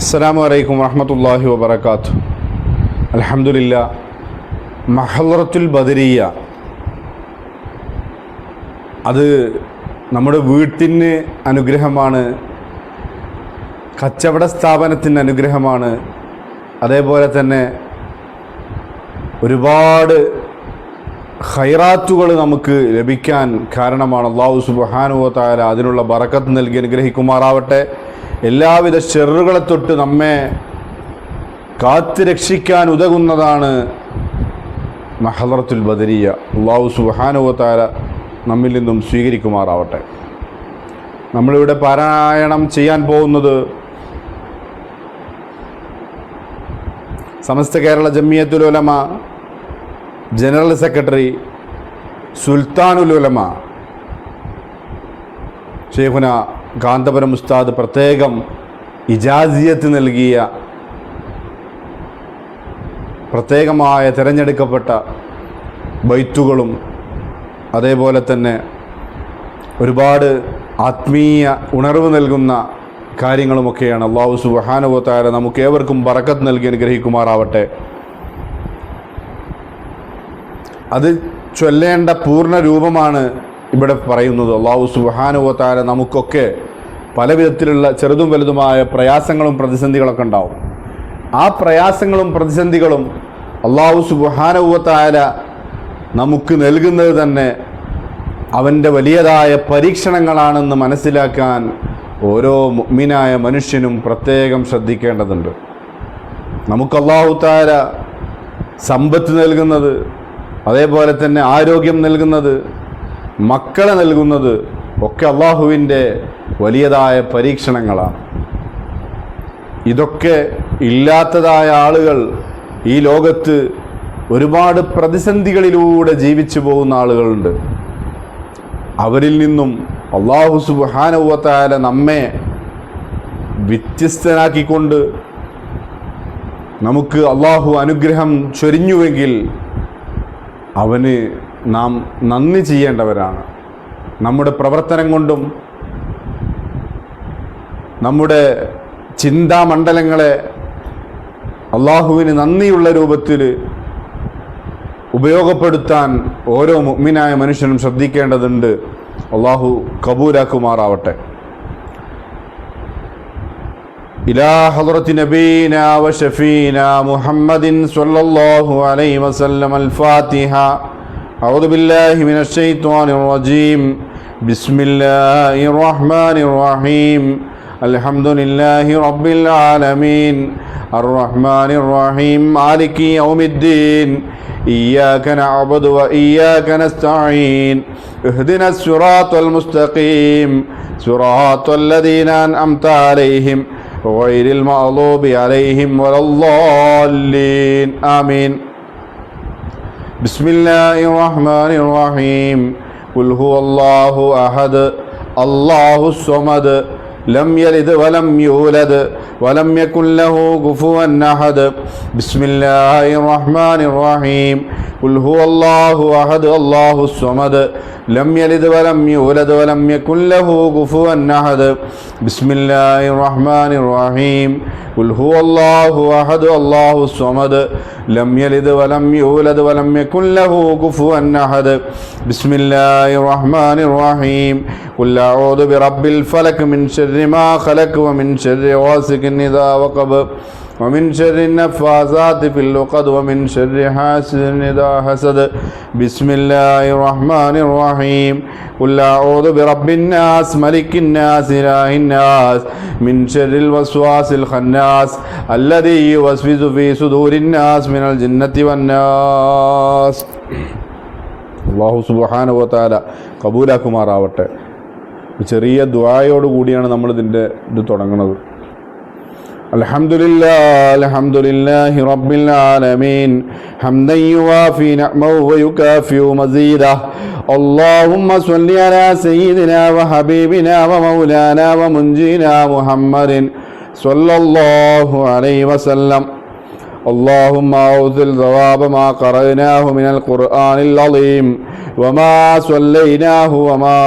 അസ്സലാമു അലൈക്കും വറഹ്മത്തുള്ളാഹി വബറകാതുഹു. അൽഹംദുലില്ലാഹ്. മഹ്ളറത്തുൽ ബദരിയ അത് നമ്മുടെ വീട്ടിന് അനുഗ്രഹമാണ്, കച്ചവട സ്ഥാപനത്തിന് അനുഗ്രഹമാണ്. അതേപോലെ തന്നെ ഒരുപാട് ഖൈറാത്തുകൾ നമുക്ക് ലഭിക്കാൻ കാരണമാണ്. അല്ലാഹു സുബ്ഹാനഹു വ തആല അതിനുള്ള ബറക്കത്ത് നൽകി അനുഗ്രഹിക്കുമാറാവട്ടെ. എല്ലാവിധ ഷെറുകളെ തൊട്ട് നമ്മെ കാത്തു രക്ഷിക്കാൻ ഉതകുന്നതാണ് മഹ്ളറത്തുൽ ബദരിയ. അല്ലാഹു സുബ്ഹാനഹു വ തആല നമ്മിൽ നിന്നും സ്വീകരിക്കുമാറാവട്ടെ. നമ്മളിവിടെ പാരായണം ചെയ്യാൻ പോകുന്നത് സമസ്ത കേരള ജമിയത്തുൽ ഉലമ ജനറൽ സെക്രട്ടറി സുൽത്താനുൽ ഉലമ ശൈഖുന കാന്തപുരം ഉസ്താദ് പ്രത്യേകം ഇജാസിയത്ത് നൽകിയ പ്രത്യേകമായ തിരഞ്ഞെടുക്കപ്പെട്ട ബൈത്തുകളും അതേപോലെ തന്നെ ഒരുപാട് ആത്മീയ ഉണർവ് നൽകുന്ന കാര്യങ്ങളുമൊക്കെയാണ്. അല്ലാഹു സുബ്ഹാനഹു വ തആല നമുക്ക് ഏവർക്കും ബറക്കത്ത് നൽകി അനുഗ്രഹിക്കുമാറാവട്ടെ. അത് ചൊല്ലേണ്ട പൂർണ്ണ രൂപമാണ് ഇവിടെ പറയുന്നത്. അല്ലാഹു സുബ്ഹാനഹു വ തആല നമുക്കൊക്കെ പല വിധത്തിലുള്ള ചെറുതും വലുതുമായ പ്രയാസങ്ങളും പ്രതിസന്ധികളൊക്കെ ഉണ്ടാവും. ആ പ്രയാസങ്ങളും പ്രതിസന്ധികളും അല്ലാഹു സുബ്ഹാനഹു വ തആല നമുക്ക് നൽകുന്നത് തന്നെ അവൻ്റെ വലിയതായ പരീക്ഷണങ്ങളാണെന്ന് മനസ്സിലാക്കാൻ ഓരോ മുഅ്മിനായ മനുഷ്യനും പ്രത്യേകം ശ്രദ്ധിക്കേണ്ടതുണ്ട്. നമുക്ക് അല്ലാഹു തആല സമ്പത്ത് നൽകുന്നത്, അതേപോലെ തന്നെ ആരോഗ്യം നൽകുന്നത്, മക്കളെ നൽകുന്നത് ഒക്കെ അല്ലാഹുവിൻ്റെ വലിയതായ പരീക്ഷണങ്ങളാണ്. ഇതൊക്കെ ഇല്ലാത്തതായ ആളുകൾ ഈ ലോകത്ത് ഒരുപാട് പ്രതിസന്ധികളിലൂടെ ജീവിച്ചു പോകുന്ന ആളുകളുണ്ട്. അവരിൽ നിന്നും അല്ലാഹു സുബ്ഹാനഹു വ തആല നമ്മെ വ്യത്യസ്തനാക്കിക്കൊണ്ട് നമുക്ക് അല്ലാഹു അനുഗ്രഹം ചൊരിഞ്ഞുവെങ്കിൽ അവന് നാം നന്ദി ചെയ്യേണ്ടവരാണ്. നമ്മുടെ പ്രവർത്തനം കൊണ്ടും നമ്മുടെ ചിന്താമണ്ഡലങ്ങളെ അല്ലാഹുവിന് നന്ദിയുള്ള രൂപത്തിൽ ഉപയോഗപ്പെടുത്താൻ ഓരോ മുഅ്മിനായ മനുഷ്യനും ശ്രദ്ധിക്കേണ്ടതുണ്ട്. അല്ലാഹു കബൂലാക്കുമാറാവട്ടെ. ഇലാ ഹദ്റത്തി നബീന വ ശഫീന മുഹമ്മദിൻ സ്വല്ലല്ലാഹു അലൈഹി വസല്ലം. അൽ-ഫാത്തിഹ. അഊദു ബില്ലാഹി മിനശ് ശൈത്വാനിർ റജീം. ബിസ്മില്ലാഹിർ റഹ്മാനിർ റഹീം. അൽഹംദുലില്ലാഹി റബ്ബിൽ ആലമീൻ. അർ-റഹ്മാനിർ റഹീം. മാലികി യൗമിദ്ദീൻ. إياك نعبد وإياك نستعين. اهدنا الصراط المستقيم صراط الذين أنعمت عليهم غير المغضوب عليهم ولا الضالين آمين. بسم الله الرحمن الرحيم. قل هو الله أحد الله الصمد لم يلد ولم يولد ولم يكن له كفوا أحد. بسم الله الرحمن الرحيم. قل هو الله أحد الله الصمد لم يلد ولم يولد ولم يكن له كفوا أحد. بسم الله الرحمن الرحيم. قل هو الله أحد الله الصمد لم يلد ولم يولد ولم يكن له كفوا أحد. بسم الله الرحمن الرحيم. قل أعوذ برب الفلق من شر ما خلق ومن شر غاسق إذا وقب ومن شر النفاثات في العقد ومن شر حاسد إذا حسد. بسم الله الرحمن الرحيم. قل أعوذ برب الناس ملك الناس إله الناس من شر الوسواس الخناس الذي يوسوس في صدور الناس من الجنة والناس. അല്ലാഹു സുബ്ഹാനഹു വ തആല കബൂലാക്കുമാറാവട്ടെ. ചെറിയ ദുആയോട് കൂടിയാണ് നമ്മൾ ഇതിൻ്റെ ഇത് തുടങ്ങുന്നത്. അൽഹംദുലില്ലാഹി റബ്ബിൽ ആലമീൻ. ഹംദൻ യുവാഫി നിഅമഹു വയുകാഫി മസീദഹു. اللهم صل على سيدنا وحبيبنا ومولانا ومنجينا محمد صلى الله عليه وسلم. اللهم أوزل ثواب ما قرأناه من القرآن العظيم وما صليناه وما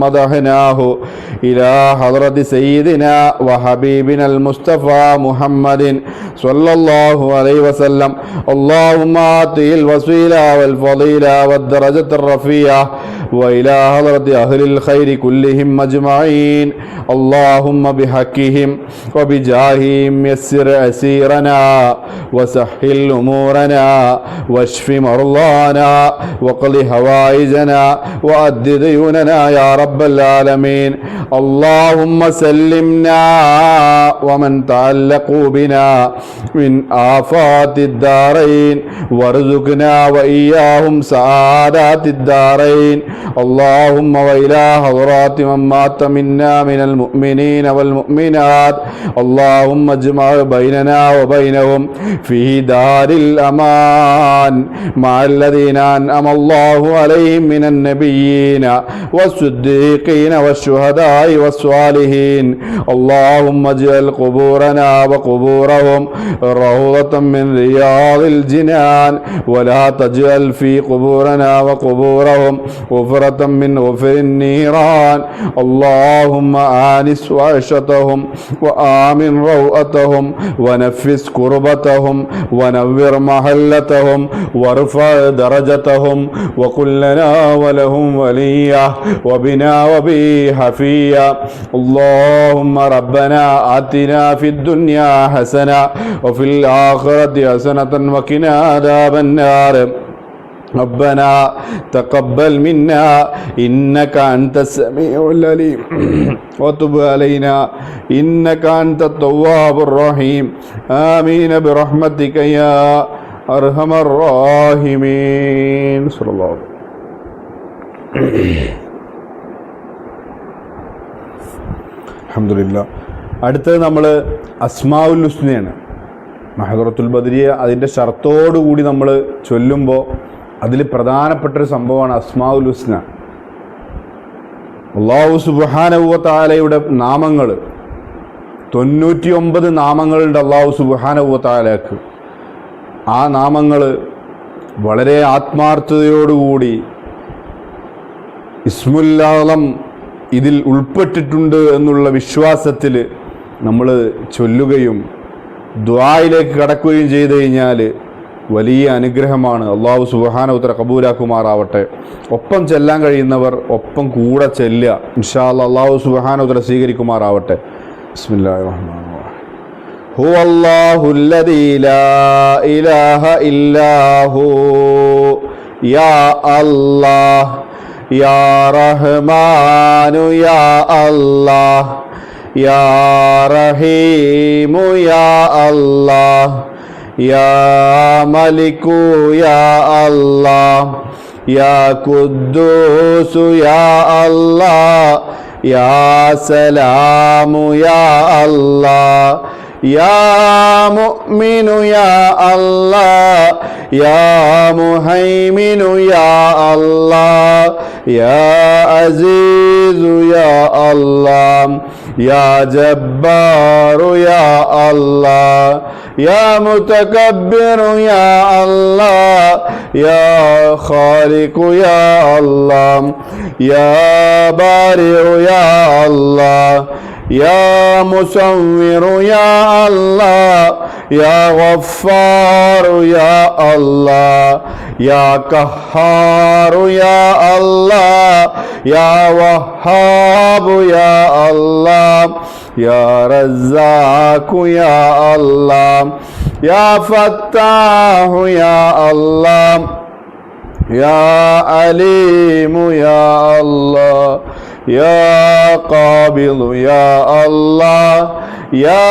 مدحناه إلى حضرة سيدنا وحبيبنا المصطفى محمد صلى الله عليه وسلم اللهم آته الوسيلة والفضيلة والدرجة الرفيعة وإلى حضرة أهل الخير كلهم أجمعين اللهم بحقهم وبجاههم يسر أسيرنا وسهل أمورنا واشف مرضانا وقض حوائجنا وأد ديوننا يا رب العالمين اللهم سلمنا ومن تعلقوا بنا من آفات الدارين وارزقنا وإياهم سعادات الدارين اللهم وإلى حضرات من مات منا من المؤمنين والمؤمنات اللهم اجمع بيننا وبينهم في دار الأمان مع الذين أنعم الله عليهم من النبيين والصديقين والشهداء والصالحين اللهم اجعل قبورنا وقبورهم روضة من رياض الجنان ولا تجعل في قبورنا وقبورهم غفرة من غفر النيران اللهم آنس وعشتهم وآمن روءتهم ونفس كربتهم ونور محلتهم وارفع درجتهم وقل لنا ولهم وليا وبنا وبه حفيا اللهم ربنا آتنا في الدنيا حسنة وفي الآخرة حسنة وقنا عذاب النار ربنا تقبل منا إنك أنت السميع العليم وتب علينا إنك أنت التواب الرحيم آمين برحمتك يا أرحم الراحمين صلى الله عليه وسلم. അൽഹംദുലില്ലാ. അടുത്തത് നമ്മൾ അസ്മാഉൽ ഹുസ്നയാണ്. മഹദറത്തുൽ ബദരിയ അതിൻ്റെ ഷർത്തോടുകൂടി നമ്മൾ ചൊല്ലുമ്പോൾ അതിൽ പ്രധാനപ്പെട്ടൊരു സംഭവമാണ് അസ്മാഉൽ ഹുസ്ന. അല്ലാഹു സുബ്ഹാനഹു വ തആലയുടെ നാമങ്ങൾ 99 നാമങ്ങളുണ്ട് അല്ലാഹു സുബ്ഹാനഹു വ തആലക്ക്. ആ നാമങ്ങൾ വളരെ ആത്മാർത്ഥതയോടുകൂടി ഇസ്മുൽ അഅ്ലം ഇതിൽ ഉൾപ്പെട്ടിട്ടുണ്ട് എന്നുള്ള വിശ്വാസത്തിൽ നമ്മൾ ചൊല്ലുകയും ദുആയിലേക്ക് കടക്കുകയും ചെയ്തു കഴിഞ്ഞാൽ വലിയ അനുഗ്രഹമാണ്. അല്ലാഹു സുബ്ഹാനഹു വ തആല കബൂലാക്കുമാറാവട്ടെ. ഒപ്പം ചെല്ലാൻ കഴിയുന്നവർ ഒപ്പം കൂടെ ചെല്ലുക. ഇൻഷാ അല്ലാഹ് അല്ലാഹു സുബ്ഹാനഹു വ തആല സ്വീകരിക്കുമാറാവട്ടെ. ബിസ്മില്ലാഹിർ റഹ്മാനിർ റഹീം. ഹുവല്ലാഹുല്ലദീ ലാ ഇലാഹ ഇല്ലാഹു യാ അല്ലാഹ് യാ റഹ്മാനു യാ അല്ലാഹ് യാ റഹീമു യാ അല്ലാഹ് യാ മലികു യാ അല്ലാഹ് യാ ഖുദ്ദൂസു യാ അല്ലാഹ് യാ സലാമു യാ അല്ലാഹ് യാ മുഅ്മിനു യാ അല്ലാഹ് യാ മുഹൈമിനു യാ അല്ലാഹ് യാ അസീസു യാ അല്ലാഹ് യാ ജബ്ബാറു യാ അല്ലാഹ് യാ മുതകബ്ബിറു യാ അല്ലാഹ് യാ ഖാലിഖു യാ അല്ലാഹ് യാ ബാരിഉ യാ അല്ലാഹ് യാ മുസവ്വിറു യാ അല്ലാഹ് യാ ഗഫ്ഫാറു യാ അല്ലാഹ് യാ ഖഹാറു യാ അല്ലാഹ് യാ വഹ്ഹാബു യാ അല്ലാഹ് യാ റസ്സാഖു യാ അല്ലാഹ് യാ ഫത്താഹു യാ അല്ലാഹ് യാ അലീമു യാ അല്ലാഹ് യാ ഖാബിദു യാ അല്ലാഹ് യാ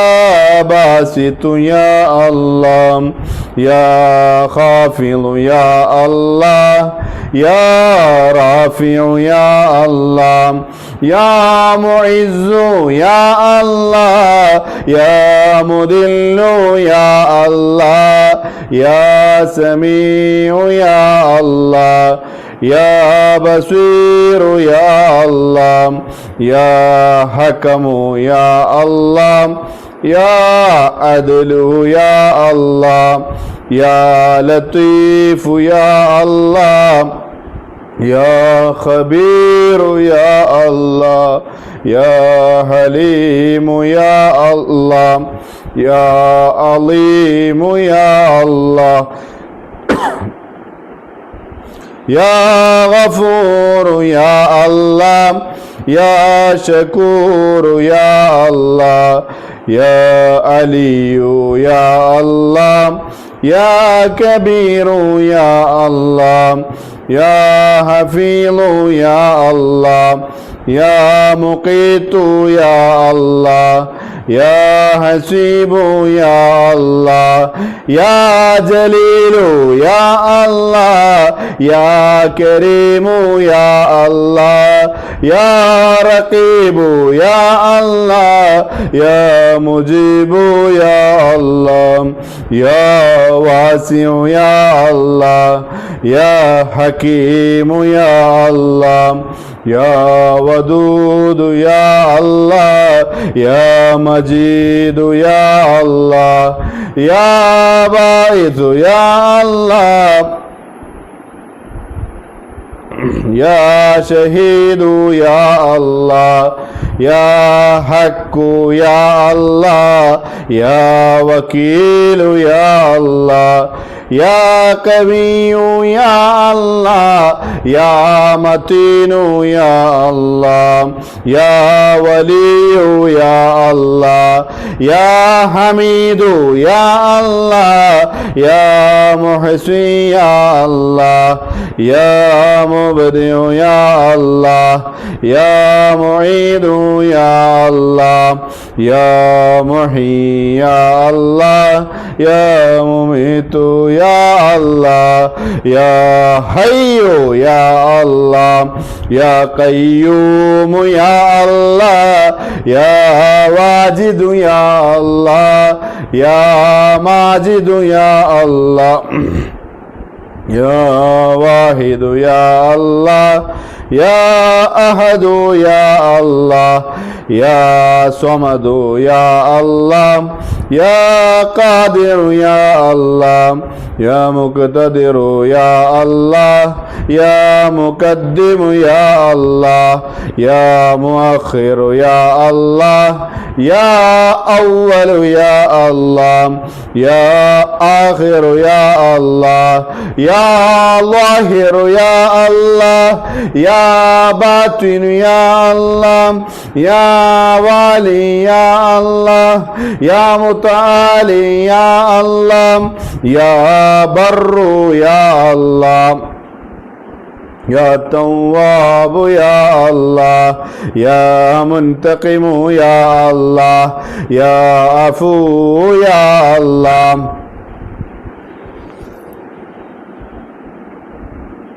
ബാസിതു യാ അല്ലാഹ് യാ ഖാഫിദു യാ അല്ലാഹ് യാ റാഫിഉ യാ അല്ലാഹ് യാ മുഇസ്സു യാ അല്ലാഹ് യാ മുദില്ലു യാ അല്ലാഹ് യാ സമീഉ യാ അല്ലാഹ് യാ ബസീറു യാ അല്ലാഹ് യാ ഹകമു യാ അല്ലാഹ് യാ അദ്ലു യാ അല്ലാഹ് യാ ലത്തീഫു യാ അല്ലാഹ് يا خبير يا الله يا حليم يا الله يا عليم يا الله يا غفور يا الله يا شكور يا الله يا علي يا الله يا كبير يا الله يا حفيظ يا الله يا مقيت يا الله يا حسيب يا الله يا جليل يا الله يا كريم يا الله يا رقيب يا الله يا مجيب يا الله يا واسع يا الله يا حكيم يا الله يا ودود يا الله يا مجيد يا الله يا باعث يا الله يا شهيد يا الله يا حق يا الله يا وكيل يا الله يا قوي يا الله يا متين يا الله يا ولي يا الله يا حميد يا الله يا محسن يا الله يا مبدئ يا الله يا معيد يا الله يا محيي يا الله يا مميت يا الله يا حي يا الله يا قيوم يا الله يا واجد يا الله يا ماجد يا الله يا واحد يا الله يا أحد يا الله يا صمد يا الله يا قادر يا الله يا مقتدر يا الله يا مقدم يا الله يا مؤخر يا الله يا أول يا الله يا آخر يا الله يا ظاهر يا الله يا باطن يا الله يا والي يا الله يا متعالي يا الله يا بر يا الله يا تواب يا الله يا منتقم يا الله يا عفو يا الله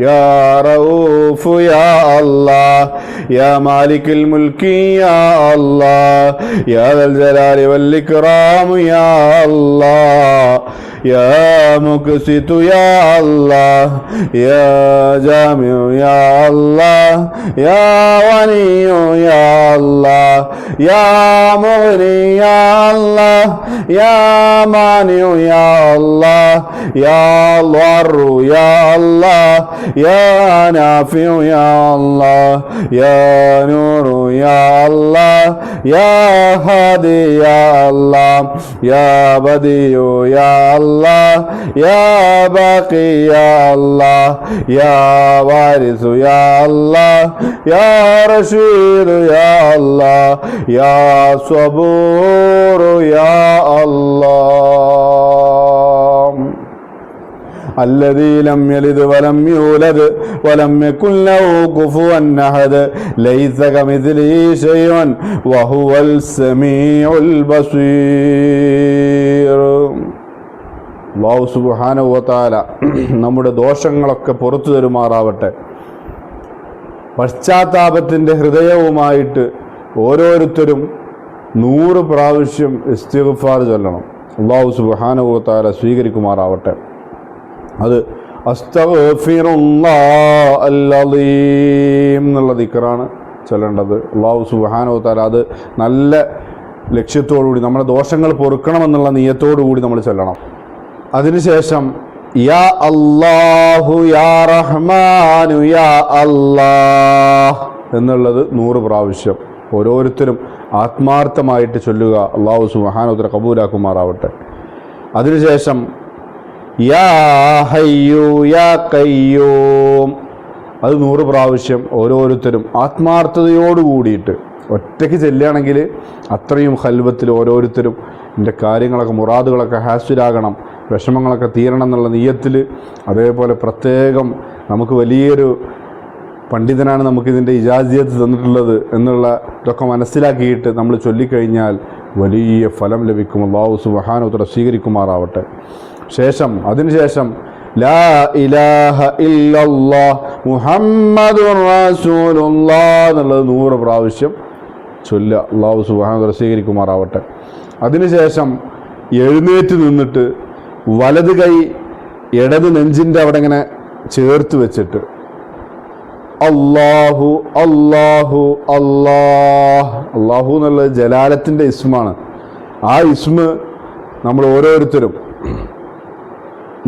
يا رؤوف يا الله يا مالك الملك يا الله يا ذا الجلال والإكرام يا الله يا مقسط يا الله يا جامع يا الله يا غني يا الله يا مغني يا الله يا مانع يا الله يا ضار يا الله يا نافع يا الله يا نور يا الله يا هادي يا الله يا بديع يا الله يا باقي يا الله يا وارث يا الله يا رشيد يا الله يا صبور يا الله الذي لم يلد ولم يولد ولم يكن له كفوا أحد ليس كمثله شيء وهو السميع البصير. അല്ലാഹു സുബ്ഹാനഹു വ തആല നമ്മുടെ ദോഷങ്ങളൊക്കെ പുറത്തു തരുമാറാവട്ടെ. പശ്ചാത്താപത്തിൻ്റെ ഹൃദയവുമായിട്ട് ഓരോരുത്തരും 100 പ്രാവശ്യം ഇസ്തിഗ്ഫാർ ചൊല്ലണം. അല്ലാഹു സുബ്ഹാനഹു വ തആല സ്വീകരിക്കുമാറാവട്ടെ. അത് അസ്തഗ്ഫിറുല്ലാഹൽ അലീം എന്നുള്ള ദിക്റാണ് ചൊല്ലേണ്ടത്. അല്ലാഹു സുബ്ഹാനഹു വ തആല അത് നല്ല ലക്ഷ്യത്തോടുകൂടി നമ്മുടെ ദോഷങ്ങൾ പൊറുക്കണമെന്നുള്ള നിയത്തോടു കൂടി നമ്മൾ ചൊല്ലണം. അതിനുശേഷം യാ അല്ലാഹു യാ റഹ്മാനു യാ അല്ലാഹ് എന്നുള്ളത് 100 പ്രാവശ്യം ഓരോരുത്തരും ആത്മാർത്ഥമായിട്ട് ചൊല്ലുക. അല്ലാഹു സുബ്ഹാനഹു വ തആല കബൂലാക്കുമാറാവട്ടെ. അതിനുശേഷം യാ ഹയ്യു യാ ഖയ്യൂം അത് 100 പ്രാവശ്യം ഓരോരുത്തരും ആത്മാർത്ഥതയോട് കൂടിയിട്ട് ഒറ്റയ്ക്ക് ചെല്ലുകയാണെങ്കിൽ അത്രയും ഖൽവത്തിൽ ഓരോരുത്തരും എൻ്റെ കാര്യങ്ങളൊക്കെ മുറാദുകളൊക്കെ ഹാസിലാകണം, വിഷമങ്ങളൊക്കെ തീരണം എന്നുള്ള നിയ്യത്തിൽ. അതേപോലെ പ്രത്യേകം നമുക്ക് വലിയൊരു പണ്ഡിതനാണ് നമുക്കിതിൻ്റെ ഇജാസിയത്ത് തന്നിട്ടുള്ളത് എന്നുള്ള ഇതൊക്കെ മനസ്സിലാക്കിയിട്ട് നമ്മൾ ചൊല്ലിക്കഴിഞ്ഞാൽ വലിയ ഫലം ലഭിക്കും. അല്ലാഹു സുബ്ഹാനഹു വ തആല സ്വീകരിക്കുമാറാവട്ടെ. അതിനുശേഷം ലാ ഇലാഹ ഇല്ലല്ലാഹ് മുഹമ്മദുർ റസൂലുള്ളാഹ് എന്നുള്ളത് 100 പ്രാവശ്യം ചൊല്ലുക. അല്ലാഹു സുബ്ഹാനഹു വ തആല സ്വീകരിക്കുമാറാവട്ടെ. അതിനുശേഷം എഴുന്നേറ്റ് നിന്നിട്ട് വലത് കൈ ഇടത് നെഞ്ചിൻ്റെ അവിടെ ഇങ്ങനെ ചേർത്ത് വെച്ചിട്ട് അല്ലാഹു അല്ലാഹു അല്ലാഹ്, അല്ലാഹു എന്നുള്ളത് ജലാലത്തിൻ്റെ ഇസ്മാണ്. ആ ഇസ്മ നമ്മൾ ഓരോരുത്തരും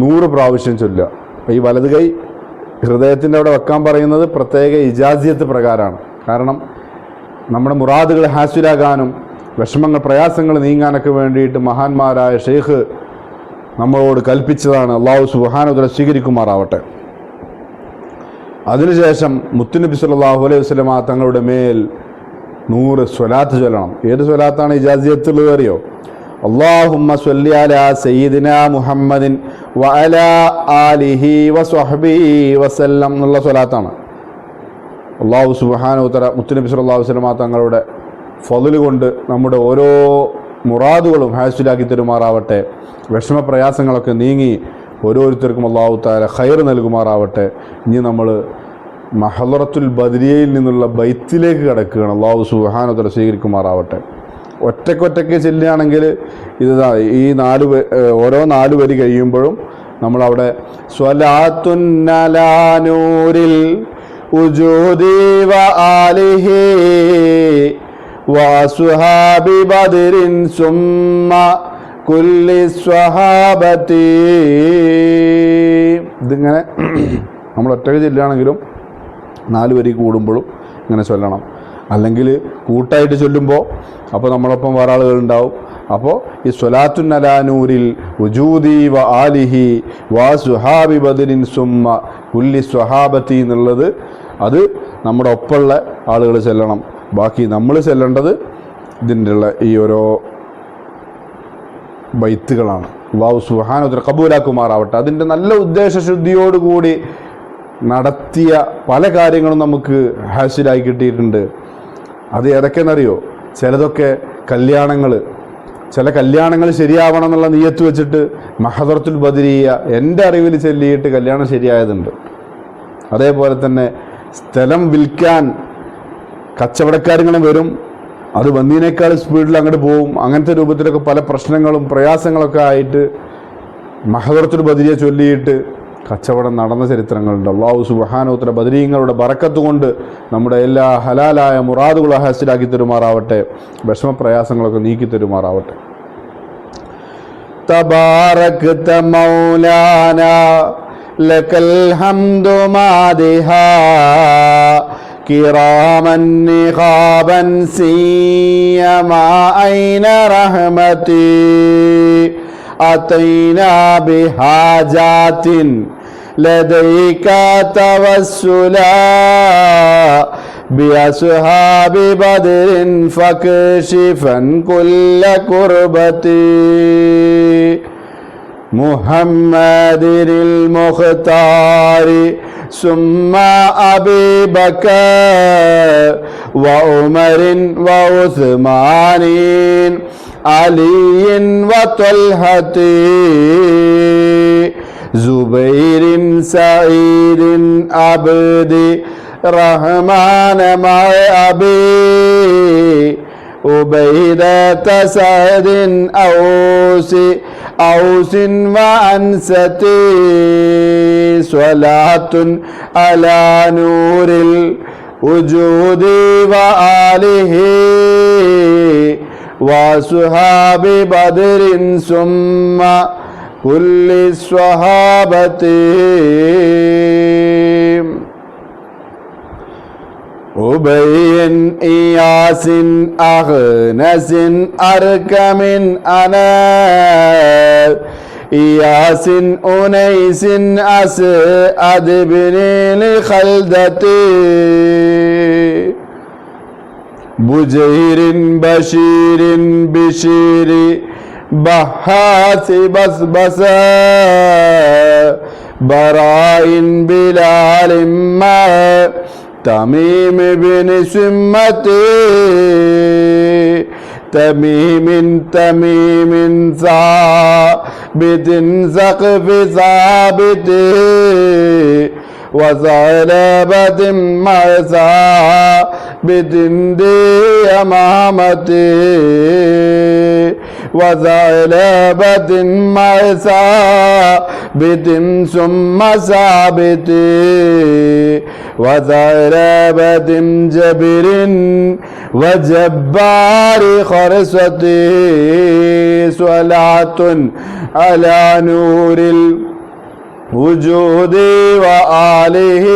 100 പ്രാവശ്യം ചൊല്ലുക. ഈ വലത് കൈ ഹൃദയത്തിൻ്റെ അവിടെ വെക്കാൻ പറയുന്നത് പ്രത്യേക ഇജാസിയത്ത് പ്രകാരമാണ്. കാരണം നമ്മുടെ മുറാദുകൾ ഹാസിലാകാനും വിഷമങ്ങൾ പ്രയാസങ്ങൾ നീങ്ങാനൊക്കെ വേണ്ടിയിട്ട് മഹാന്മാരായ ഷെയ്ഖ് നമ്മളോട് കൽപ്പിച്ചതാണ്. അല്ലാഹു സുബ്ഹാനഹു വ തആല സ്വീകരിക്കുമാറാവട്ടെ. അതിനുശേഷം മുത്തുനബി സല്ലല്ലാഹു അലൈഹി വസല്ലമ തങ്ങളുടെ മേൽ 100 സ്വലാത്ത് ചൊല്ലണം. ഏത് സ്വലാത്താണ് ഇജാസിയത്തുള്ളത് അറിയോ? അല്ലാഹുമ്മ സ്വല്ലി അലാ സയ്യിദിനാ മുഹമ്മദിൻ വ അലാ ആലിഹി വസ്വഹ്ബിഹി വസല്ലം എന്നുള്ള സ്വലാത്താണ്. അല്ലാഹു സുബ്ഹാനഹു വ തആല മുത്തുനബി സല്ലല്ലാഹു അലൈഹി വസല്ലമ തങ്ങളുടെ ഫള് കൊണ്ട് നമ്മുടെ ഓരോ മുറാദുകളും ഹാസിലാക്കി തരുമാറാവട്ടെ. വിഷമപ്രയാസങ്ങളൊക്കെ നീങ്ങി ഓരോരുത്തർക്കും അല്ലാഹു തആല ഖൈർ നൽകുമാറാവട്ടെ. ഇനി നമ്മൾ മഹ്ളറത്തുൽ ബദരിയയിൽ നിന്നുള്ള ബൈത്തിലേക്ക് കടക്കുകയാണ്. അല്ലാഹു സുബ്ഹാനഹു വ തആല സ്വീകരിക്കുമാറാവട്ടെ. ഒറ്റയ്ക്ക് ചെല്ലുകയാണെങ്കിൽ ഈ ഓരോ 4 വരി കഴിയുമ്പോഴും നമ്മളവിടെ സ്വലാത്തുൻ അലാ നൂരിൽ ഉജൂദി വ ആലിഹി വസ്വഹാബി ബദരിൻ സുമ്മ കുല്ലി സ്വഹാബത്തി, ഇതിങ്ങനെ നമ്മൾ ഒറ്റയ്ക്ക് ചെല്ലുകയാണെങ്കിലും 4 വരി കൂടുമ്പോഴും ഇങ്ങനെ ചൊല്ലണം. അല്ലെങ്കിൽ കൂട്ടായിട്ട് ചൊല്ലുമ്പോൾ അപ്പോൾ നമ്മളൊപ്പം വേറെ ആളുകളുണ്ടാവും. അപ്പോൾ ഈ സ്വലാത്തുൻ അലാ നൂരിൽ ഉജൂദി വ ആലിഹി വ സുഹാബി ബദരിൻ സുമ്മ കുല്ലി സ്വഹാബത്തി എന്നുള്ളത് അത് നമ്മുടെ ഒപ്പമുള്ള ആളുകൾ ചെല്ലണം. ബാക്കി നമ്മൾ ചെല്ലേണ്ടത് ഇതിൻ്റെ ഉള്ള ഈ ഓരോ ബൈത്തുകളാണ്. അല്ലാഹു സുബ്ഹാനഹു വ തആല കബൂലാക്കുമാറാവട്ടെ. അതിൻ്റെ നല്ല ഉദ്ദേശശുദ്ധിയോടുകൂടി നടത്തിയ പല കാര്യങ്ങളും നമുക്ക് ഹാസിലായി കിട്ടിയിട്ടുണ്ട്. അത് ഏതൊക്കെയെന്നറിയോ? ചിലതൊക്കെ ചില കല്യാണങ്ങൾ ശരിയാവണം എന്നുള്ള നിയ്യത്ത് വെച്ചിട്ട് മഹ്ളറത്തുൽ ബദരിയ എൻ്റെ അറിവിൽ ചൊല്ലിയിട്ട് കല്യാണം ശരിയായതുണ്ട്. അതേപോലെ തന്നെ സ്ഥലം വിൽക്കാൻ കച്ചവടക്കാരിങ്ങനെ വരും, അത് വന്നതിനേക്കാൾ സ്പീഡിൽ അങ്ങോട്ട് പോവും. അങ്ങനത്തെ രൂപത്തിലൊക്കെ പല പ്രശ്നങ്ങളും പ്രയാസങ്ങളൊക്കെ ആയിട്ട് മഹ്ളറത്തുൽ ബദരിയ ചൊല്ലിയിട്ട് കച്ചവടം നടന്ന ചരിത്രങ്ങളുണ്ട്. അല്ലാഹു സുബ്ഹാനഹു വ തആല ബദരീങ്ങളുടെ ബറക്കത്ത് കൊണ്ട് നമ്മുടെ എല്ലാ ഹലാലായ മുറാദുകളെ ഹാസിലാക്കി തരുമാറാവട്ടെ. വിഷമപ്രയാസങ്ങളൊക്കെ നീക്കി തരുമാറാവട്ടെ. തബാറക്ത മൗലാനാ ലകൽ ഹംദു മാദിഹാ കിറാമൻ നിഖാബൻ സിയമാ ഐന റഹ്മതി أتينا بحاجات لديك توسلا بأصحاب بدر فاكشفا كل كربتي محمد المختار ثم أبي بكر وعمر وعثمان علي وطلحة زبير سعيد عبد رحمن مع أبي عبيدة سعد أوس وأنستي صلاة على نور الوجود وآله وصحاب بدر ثم كل الصحابة أبي إياس أخنس أركم أنا إياس أنيس أسعد بن الخلدة بجير بشير بشير بحاس بسبسا براء بلال ما تميم بن سمة تميم ثابت سقف ثابت وثعلبة مع ثابت دي أمامته وثعلبة مع ثابت ثم ثابت وثعلبة جبر وجبار خرصته صلاة على نور الوجود وآله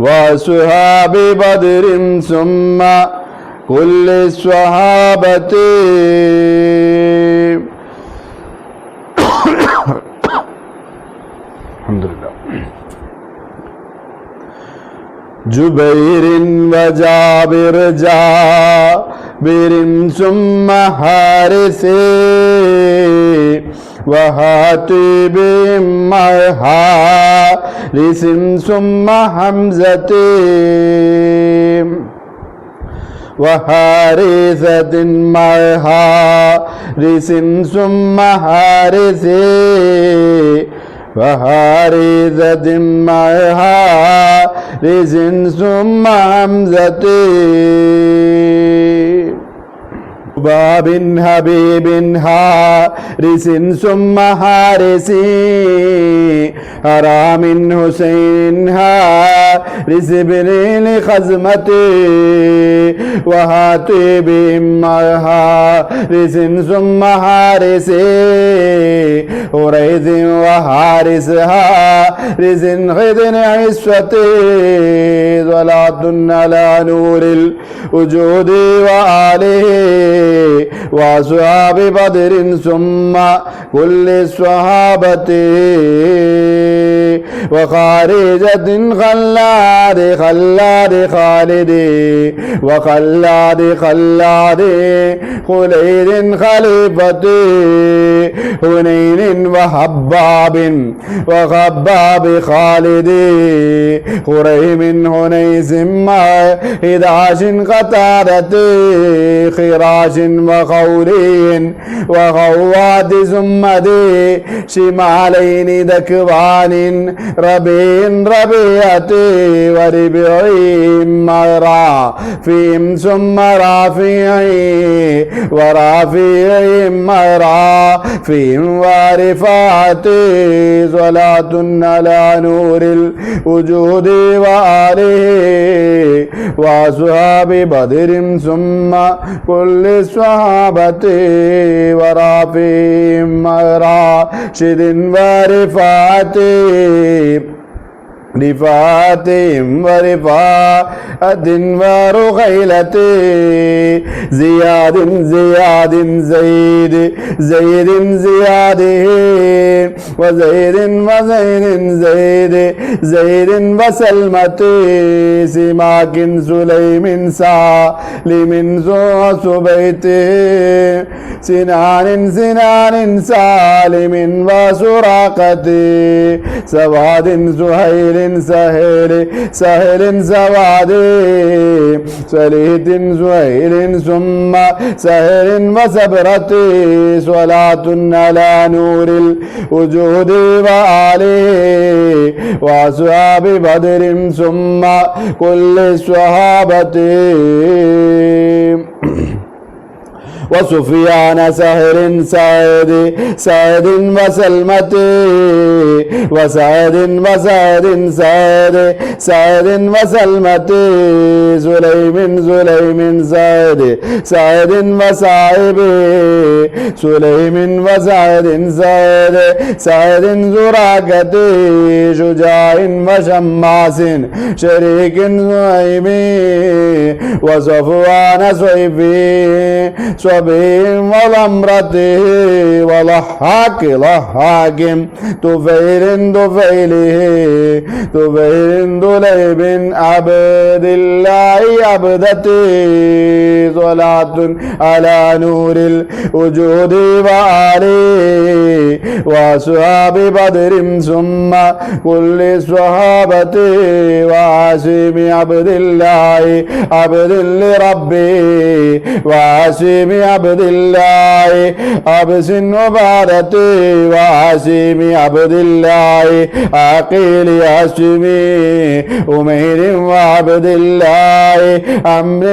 وصحاب بدر ثم كل الصحابة. الحمد لله. جبير وجابر جابر ثم حارث وهاتب مع حارث ثم حمزة وحارثة مع حارث ثم حارث وحارثة مع حارث ثم حمزة باب حبيب حارث ثم حارث حرام حسين حارث بن الخزمة وهاتب مع حارث ثم حارث هريث وحارث حارث خذن عسوة صلاة على نور الوجود وآله وأصحاب بدر ثم كل الصحابة وخارجة خلاد خلاد خالد وخلاد خلاد خليد خليفة هنين وحباب وخباب خالد خريم هنيس مع 11 قتادة خراش وخولي وخوات زمدي شمالين دكوان ربين ربيعتي وربيعين مرا فيهم ثم رافعي ورافعين مرا فيهم ورفعتي صلاة على نور الوجود وآله وأصحاب بدر ثم كل الصحابة ورافعهم راشد ورفعتي رفاتهم ورفاءة ورغيلة زياد زياد زيد زيد زياد وزيد وزيد زيد زيد وسلمة سماك سليم سالم سبيت سنان سنان سالم وسراقة سواد سهيل سهيل سهيل سواد سليت سهيل ثم سهيل وسبرة صلاة على نور الوجود وآله وأصحاب بدر ثم كل الصحابة وسفيان سهر سعد وسلمة وسعد سعد وسلمة سليم سعد وسعيب سليم وسعد سعد زراقة شجاع وشماس شريك زهيم وصفوان صبي وضمرته وضحاك طفيل دليب عبد الله عبدتي صلاة على نور الوجود وآله وأصحاب بدر ثم كل الصحابة وعاصم عبد الله عبد لربي وعاصم عبد الله عبس وبارتي وعاصم عبد الله عقيل عاصمي أمير وعبد الله أمر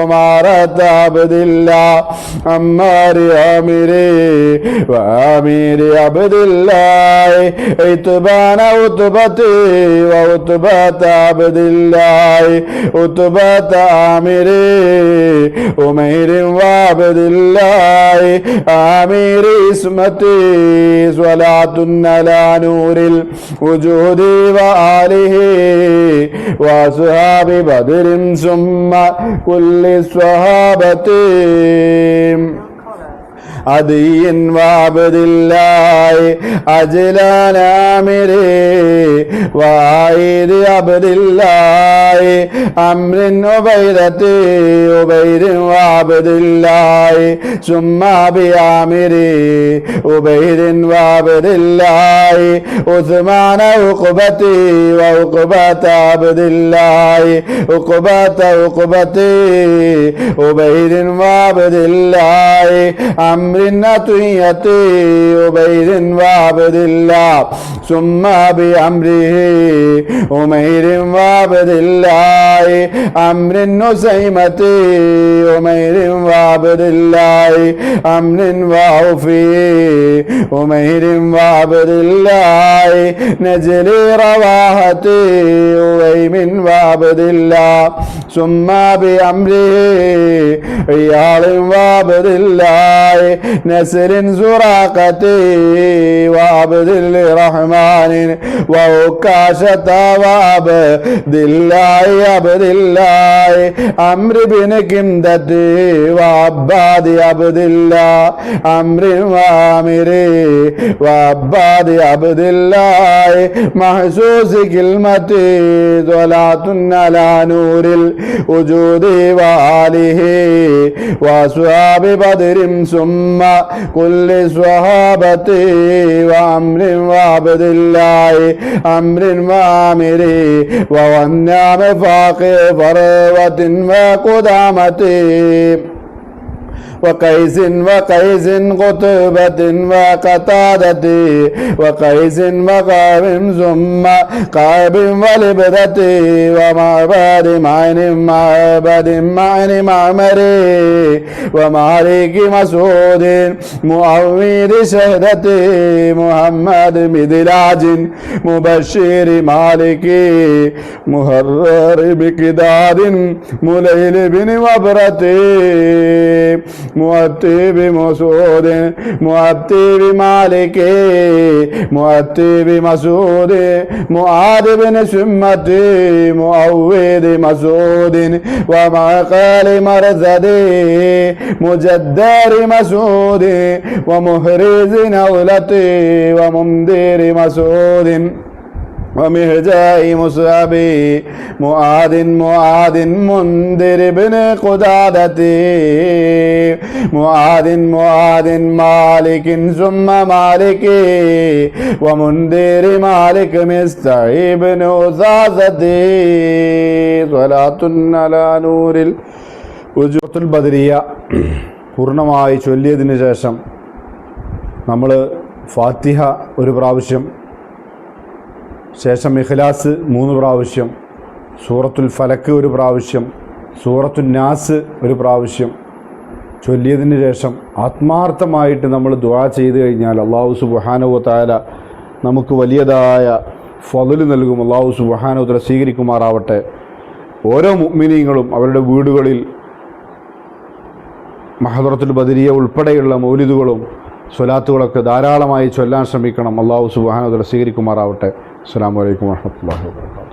أمارة عبد الله عمار أميري وأمير عبد الله عتبان عتبتي وعتبة عبد الله عتبة أميري أمير وعبد الله أمير اسمتي صلاة على نور الوجود وآله وأصحاب بدر ثم كل الصحابة عدي وعبد الله أجلال أميري وعيد عبد الله أمر عبيد وعبد الله ثم بأميري عبيد وعبد الله عثمان عقبتي وعقبة عبد الله عقبتي عبيد وعبد الله أمر نطيتي عبيد وعبد الله ثم بأمره أمير وعبد الله أمر نسيمتي أمير وعبد الله أمر وعوفي أمير وعبد الله نجلي رواحتي أويم وعبد الله ثم بأمره رياض وعبد الله نسر زراقتي وعبد الرحمن وعكاشة وعبد الله عبد الله عمرو بن كندتي وعباد عبد الله عمرو وعامري وعباد عبد الله محسوس كلمتي صلاة على نور الوجود وآله وأصحاب بدر ثم كل صحابة وأمر وعبد الله أمر وعامري وونعم فاقر فروة وقدامة وقيس قطبة وقتادة وقيس وقام ثم قاب ولبدة ومعبد معن معمري ومالك مسعود معوذ شهدتي محمد بدلاج مبشر مالكي مهرر بكداد مليل بن وبرتي مؤتي بمسعود مؤتي بمالك مؤتي بمسعود معاذ بن سمتي معوذ مسعود ومعقال مرزدي مجدر مسعود ومهرز نولتي وممدير مسعود ومهجاء مصعبي معاذ منذر بن قدادتي معاذ مالك ثم مالك ومنذر مالك مستعي بن أزازتي صلاة على نور ഉജൂത്തുൽ ബദരിയ പൂർണ്ണമായി ചൊല്ലിയതിനു ശേഷം നമ്മൾ ഫാത്തിഹ ഒരു പ്രാവശ്യം, ശേഷം ഇഖ്ലാസ് 3 പ്രാവശ്യം, സൂറത്തുൽ ഫലക്ക് ഒരു പ്രാവശ്യം, സൂറത്തുൽ നാസ് ഒരു പ്രാവശ്യം, ചൊല്ലിയതിന് ശേഷം ആത്മാർത്ഥമായിട്ട് നമ്മൾ ദുആ ചെയ്തു കഴിഞ്ഞാൽ അല്ലാഹു സുബ്ഹാനഹു വ തആല നമുക്ക് വലിയതായ ഫള് നൽകും. അല്ലാഹു സുബ്ഹാനഹു വ തആല സ്വീകരിക്കുമാറാവട്ടെ. ഓരോ മുഅ്മിനീങ്ങളും അവരുടെ വീടുകളിൽ മഹദറത്തുൽ ബദരിയ ഉൾപ്പെടെയുള്ള മൗലിദുകളും സ്വലാത്തുകളൊക്കെ ധാരാളമായി ചൊല്ലാൻ ശ്രമിക്കണം. അല്ലാഹു സുബ്ഹാനഹു വ തആല സ്വീകരിക്കുമാറാവട്ടെ. അസ്സലാമു അലൈക്കും വറഹ്മത്തുള്ളാഹി വബറകാതുഹു.